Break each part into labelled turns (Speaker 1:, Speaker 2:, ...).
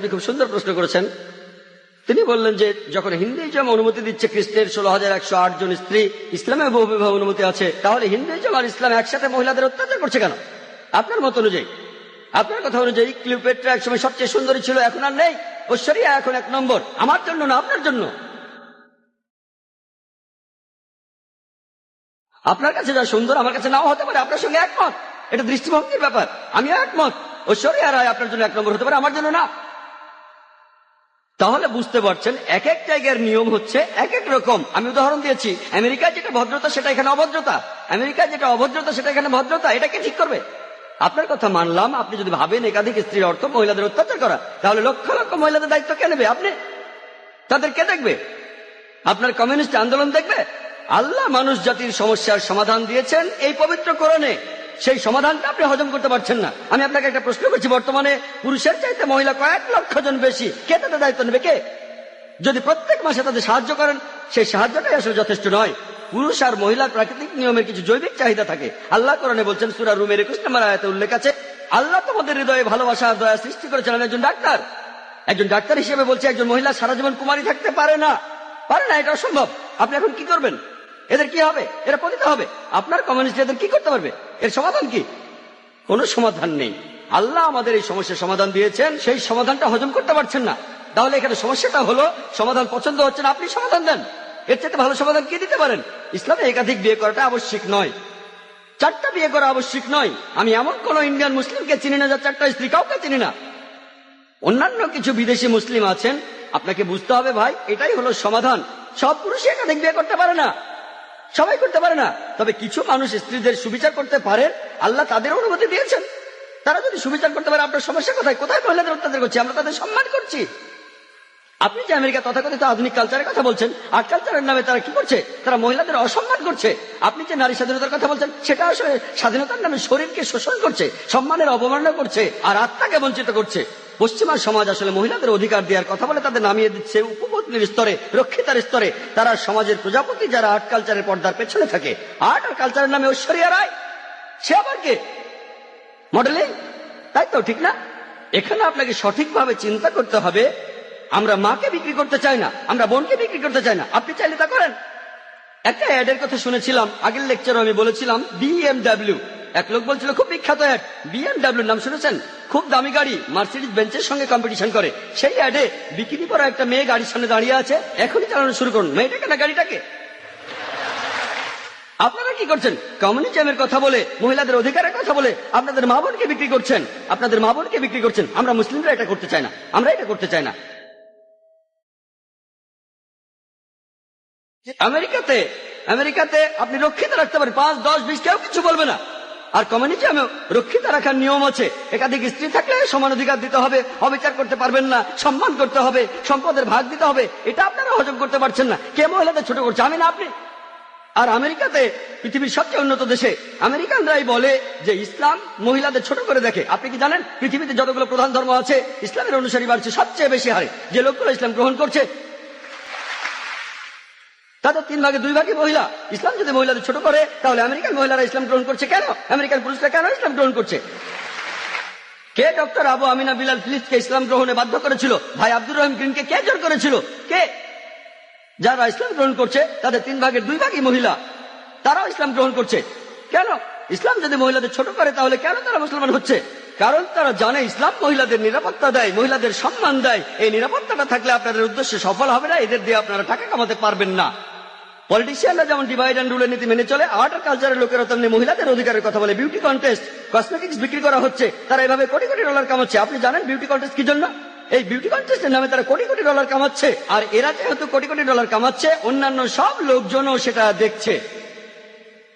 Speaker 1: আপনি খুব সুন্দর প্রশ্ন করেছেন। তিনি বললেন যে যখন হিন্দুইজম অনুমতি দিচ্ছে খ্রিস্টের 16,108 জন স্ত্রী, ইসলামে বহু বিবাহ অনুমতি আছে, তাহলে হিন্দুইজম আর ইসলাম একসাথে মহিলাদের অত্যাচার করছে কেন? আপনার মত অনুযায়ী, আপনার কথা অনুযায়ী ক্লিওপেট্রা একসময় সবচেয়ে সুন্দরী ছিল, এখন আর নেই। ঐশ্বরিয়া এখন 1 নম্বর। আমার জন্য না, আপনার জন্য। আপনার কাছে যা সুন্দর আমার কাছে নাও হতে পারে, আপনার সঙ্গে একমত। এটা দৃষ্টিভঙ্গির ব্যাপার। আমিও একমত, ঐশ্বরিয়া রায় আপনার জন্য 1 নম্বর হতে পারে, আমার জন্য না। তাহলে বুঝতে পারছেন এক এক জায়গার নিয়ম হচ্ছে এক এক রকম। আমি উদাহরণ দিয়েছি, আমেরিকায় যেটা ভদ্রতা সেটা এখানে অভদ্রতা, আমেরিকায় যেটা অভদ্রতা সেটা এখানে ভদ্রতা। এটাকে ঠিক করবে? আপনার কথা মানলাম। আপনি যদি ভাবেন একাধিক স্ত্রীর অর্থ মহিলাদের অত্যাচার করা, তাহলে লক্ষ লক্ষ মহিলাদের দায়িত্ব কে নেবে? আপনি। তাদের কে দেখবে? আপনার কমিউনিস্ট আন্দোলন দেখবে? আল্লাহ মানুষ জাতির সমস্যার সমাধান দিয়েছেন এই পবিত্র কোরআনে। সেই সমাধানটা আপনি হজম করতে পারছেন না। আমি আপনাকে একটা প্রশ্ন করছি, বর্তমানে পুরুষের চাইতে মহিলা কয়েক লক্ষ জন বেশি। কে তাদের দায়িত্ব নেবে? কে? যদি প্রত্যেক মাসে তাদের সাহায্য করেন, সেই সাহায্যটাই আসলে যথেষ্ট নয়। পুরুষ আর মহিলার প্রাকৃতিক নিয়মের কিছু জৈবিক চাহিদা থাকে। আল্লাহ কোরআনে বলছেন, সূরা রুমের 21 নম্বর আয়াতে উল্লেখ আছে, আল্লাহ তোমাদের হৃদয়ে ভালোবাসা আর দয়া সৃষ্টি করেছেন। আমি একজন ডাক্তার, একজন ডাক্তার হিসেবে বলছি, একজন মহিলা সারা জীবন কুমারী থাকতে পারে না, পারে না। এটা অসম্ভব। আপনি এখন কি করবেন? এদের কি হবে? এরা পতিত হবে। আপনার কমিউনিস্ট এদের কি করতে পারবে? এর সমাধান কি? কোনো সমাধান নেই। আল্লাহ আমাদের এই সমস্যার সমাধান দিয়েছেন, সেই সমাধানটা হজম করতে পারছেন না। তাহলে এখানে সমস্যাটা হলো সমাধান পছন্দ হচ্ছে না, আপনি সমাধান দেন। এর চাইতে ভালো সমাধান কি দিতে পারেন? ইসলামে একাধিক বিয়ে করাটা আবশ্যিক নয়, 4টা বিয়ে করা আবশ্যিক নয়। আমি এমন কোন ইন্ডিয়ান মুসলিমকে চিনি না যার 4টা স্ত্রী, কাউকে চিনি না। অন্যান্য কিছু বিদেশি মুসলিম আছেন। আপনাকে বুঝতে হবে ভাই, এটাই হলো সমাধান। সব পুরুষ একাধিক বিয়ে করতে পারে না, সবাই করতে পারে না। তবে কিছু মানুষ স্ত্রীদের সুবিচার করতে পারে, আল্লাহ তাদের অনুমতি দিয়েছেন। তারা যদি সুবিচার করতে পারে, আপনার সমস্যা কোথায়? কোথায় মহিলাদের অত্যাচার করছি? আমরা তাদের সম্মান করছি। আপনি যে আমেরিকা তথাকথিত আধুনিক কালচারের কথা বলছেন, আর্ট কালচারের নামে তারা কি করছে? তারা মহিলাদের অসম্মান করছে। আপনি যে নারী স্বাধীনতার কথা বলছেন, সেটা আসলে স্বাধীনতার নামে শরীরকে শোষণ করছে, সম্মানের অবমাননা করছে, আর আত্মাকে বঞ্চিত করছে। পশ্চিমা সমাজ আসলে মহিলাদের অধিকার দেওয়ার কথা বলে তাদের নামিয়ে দিচ্ছে উপপত্নীর স্তরে, রক্ষিতার স্তরে। তারা সমাজের প্রজাপতি, যারা আর্ট কালচারের পর্দার পেছনে থাকে। আর্ট আর কালচারের নামে ঐশ্বরিয়া রায়, সে আবার কে? মডেলিং, তাই তো? ঠিক না? এখানে আপনাকে সঠিকভাবে চিন্তা করতে হবে। আমরা মাকে বিক্রি করতে চাই না, আমরা বোনকে বিক্রি করতে চাই না। আপনি চাইলে তা করেন। একটা অ্যাডের কথা শুনেছিলাম, আগের লেকচারে আমি বলেছিলাম, BMW। এক লোক বলছিল, খুব বিখ্যাত অ্যাড, BMW নাম শুনেছেন? খুব দামি গাড়ি, মার্সিডিজ বেঞ্চের সঙ্গে কম্পিটিশন করে। সেই অ্যাডে বিকিনি পরা একটা মেয়ে গাড়ির সামনে দাঁড়িয়ে আছে, এখনই চালানো শুরু করুন। মেয়েটাকে না গাড়িটাকে? আপনারা কি করছেন? কমিউনিজমের কথা বলে, মহিলাদের অধিকারের কথা বলে আপনাদের মা বোনকে বিক্রি করছেন, আপনাদের মা বোনকে বিক্রি করছেন। আমরা মুসলিমরা এটা করতে চাই না, আমরা এটা করতে চাই না। আমেরিকাতে আপনি রক্ষিত রাখতে পারেন 5, 10, 20, কেউ কিছু বলবে না। আর কমিউনিজমে রক্ষিত রাখার নিয়ম আছে, একাধিক স্ত্রী থাকলে সমান অধিকার দিতে হবে, অবিচার করতে পারবেন না, সম্মান করতে হবে, সম্পদের ভাগ দিতে হবে। এটা আপনারা হজম করতে পারছেন না। কে মহিলাদের ছোট করছে? আমি না আপনি। আর আমেরিকাতে, পৃথিবীর সবচেয়ে উন্নত দেশে, আমেরিকানরাই বলে যে ইসলাম মহিলাদের ছোট করে দেখে। আপনি কি জানেন পৃথিবীতে যতগুলো প্রধান ধর্ম আছে, ইসলামের অনুসারী বাড়ছে সবচেয়ে বেশি হারে। যে লোকগুলো ইসলাম গ্রহণ করছে তাদের 3 ভাগে 2 ভাগই মহিলা। ইসলাম যদি মহিলাদের ছোট করে, তাহলে আমেরিকান মহিলারা ইসলাম গ্রহণ করছে কেন? আমেরিকান পুরুষরা কেন ইসলাম গ্রহণ করছে? কে ডক্টর আবু আমিনা বিলাল ফিলিপসকে ইসলাম গ্রহণে বাধ্য করেছিল? ভাই আব্দুর রহিম গ্রিনকে কে জোর করেছিল? কে? যারা ইসলাম গ্রহণ করছে তাদের 3 ভাগের 2 ভাগই মহিলা, তারাও ইসলাম গ্রহণ করছে। কেন? ইসলাম যদি মহিলাদের ছোট করে, তাহলে কেন তারা মুসলমান হচ্ছে? কারণ তারা জানে ইসলাম মহিলাদের নিরাপত্তা দেয়, মহিলাদের সম্মান দেয়। এই নিরাপত্তাটা থাকলে আপনাদের উদ্দেশ্য সফল হবে না, এদের দিয়ে আপনারা টাকা কামাতে পারবেন না। পলিটিশিয়ানরা যেমন ডিভাইড অ্যান্ড রুলের নীতি মেনে চলে, আর্ট আর কালচারের লোকেরা তেমনি মহিলাদের অধিকারের কথা বলে। বিউটি কন্টেস্ট, কসমেটিক্স বিক্রি করা হচ্ছে, তারা এভাবে কোটি কোটি ডলার কামাচ্ছে। আপনি জানেন বিউটি কন্টেস্ট কি জন্য? এই বিউটি কন্টেস্টের নামে তারা কোটি কোটি ডলার কামাচ্ছে। আর এরা যেহেতু কোটি কোটি ডলার কামাচ্ছে, অন্যান্য সব লোকজনও সেটা দেখছে।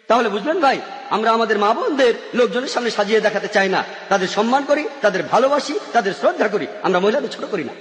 Speaker 1: তাহলে বুঝলেন ভাই, আমরা আমাদের মা বোনদের লোকজনের সামনে সাজিয়ে দেখাতে চাই না। তাদের সম্মান করি, তাদের ভালোবাসি, তাদের শ্রদ্ধা করি। আমরা মহিলাদের ছোট করি না।